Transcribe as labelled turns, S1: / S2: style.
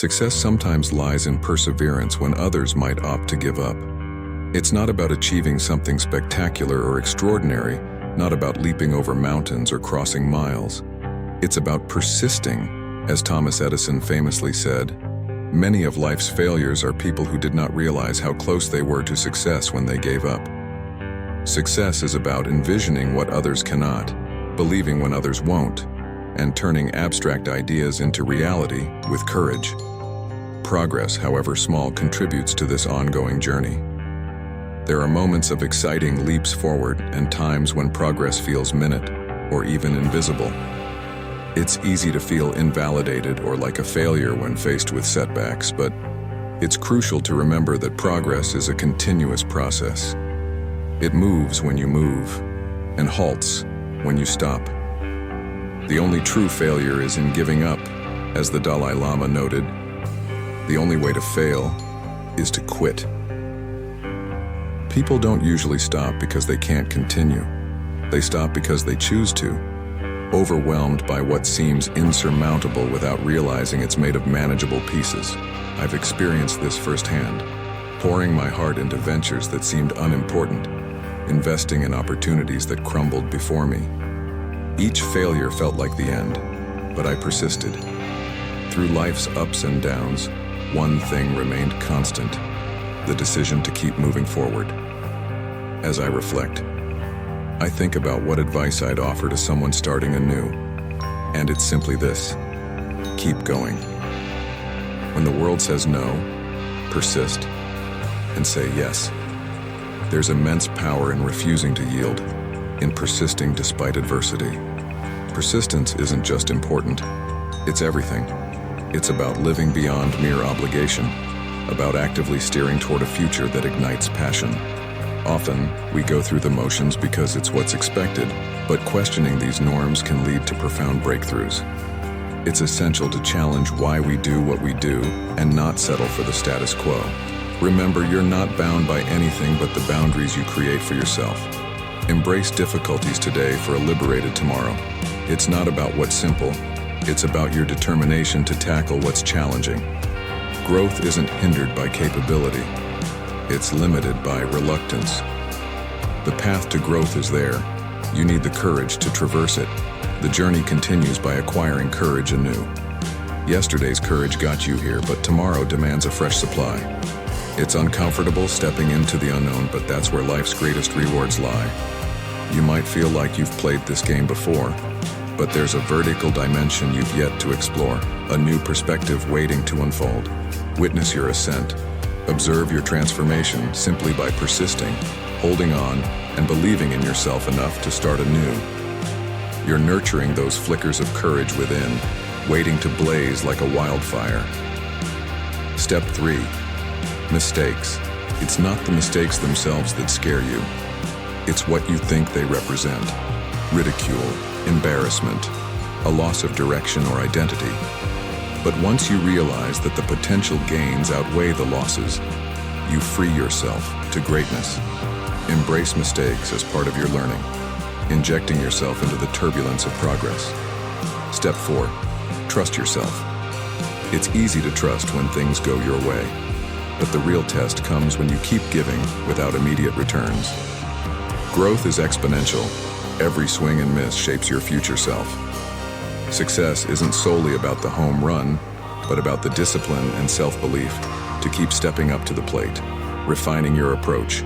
S1: Success sometimes lies in perseverance when others might opt to give up. It's not about achieving something spectacular or extraordinary, not about leaping over mountains or crossing miles. It's about persisting, as Thomas Edison famously said. Many of life's failures are people who did not realize how close they were to success when they gave up. Success is about envisioning what others cannot, believing when others won't, and turning abstract ideas into reality with courage. Progress, however small, contributes to this ongoing journey. There are moments of exciting leaps forward and times when progress feels minute or even invisible. It's easy to feel invalidated or like a failure when faced with setbacks, but it's crucial to remember that progress is a continuous process. It moves when you move and halts when you stop. The only true failure is in giving up, as the Dalai Lama noted. The only way to fail is to quit. People don't usually stop because they can't continue. They stop because they choose to, overwhelmed by what seems insurmountable without realizing it's made of manageable pieces. I've experienced this firsthand, pouring my heart into ventures that seemed unimportant, investing in opportunities that crumbled before me. Each failure felt like the end, but I persisted. Through life's ups and downs, one thing remained constant: the decision to keep moving forward. As I reflect, I think about what advice I'd offer to someone starting anew, and it's simply this: keep going. When the world says no, persist and say yes. There's immense power in refusing to yield, in persisting despite adversity. Persistence isn't just important, it's everything. It's about living beyond mere obligation, about actively steering toward a future that ignites passion. Often, we go through the motions because it's what's expected, but questioning these norms can lead to profound breakthroughs. It's essential to challenge why we do what we do and not settle for the status quo. Remember, you're not bound by anything but the boundaries you create for yourself. Embrace difficulties today for a liberated tomorrow. It's not about what's simple, it's about your determination to tackle what's challenging. Growth isn't hindered by capability, it's limited by reluctance. The path to growth is there. You need the courage to traverse it. The journey continues by acquiring courage anew. Yesterday's courage got you here, but tomorrow demands a fresh supply. It's uncomfortable stepping into the unknown, but that's where life's greatest rewards lie. You might feel like you've played this game before, but there's a vertical dimension you've yet to explore, a new perspective waiting to unfold. Witness your ascent. Observe your transformation simply by persisting, holding on, and believing in yourself enough to start anew. You're nurturing those flickers of courage within, waiting to blaze like a wildfire. Step 3. Mistakes. It's not the mistakes themselves that scare you. It's what you think they represent. Ridicule, embarrassment, a loss of direction or identity. But once you realize that the potential gains outweigh the losses, you free yourself to greatness. Embrace mistakes as part of your learning, injecting yourself into the turbulence of progress. Step 4. Trust yourself. It's easy to trust when things go your way, but the real test comes when you keep giving without immediate returns. Growth is exponential. Every swing and miss shapes your future self. Success isn't solely about the home run, but about the discipline and self-belief to keep stepping up to the plate, refining your approach,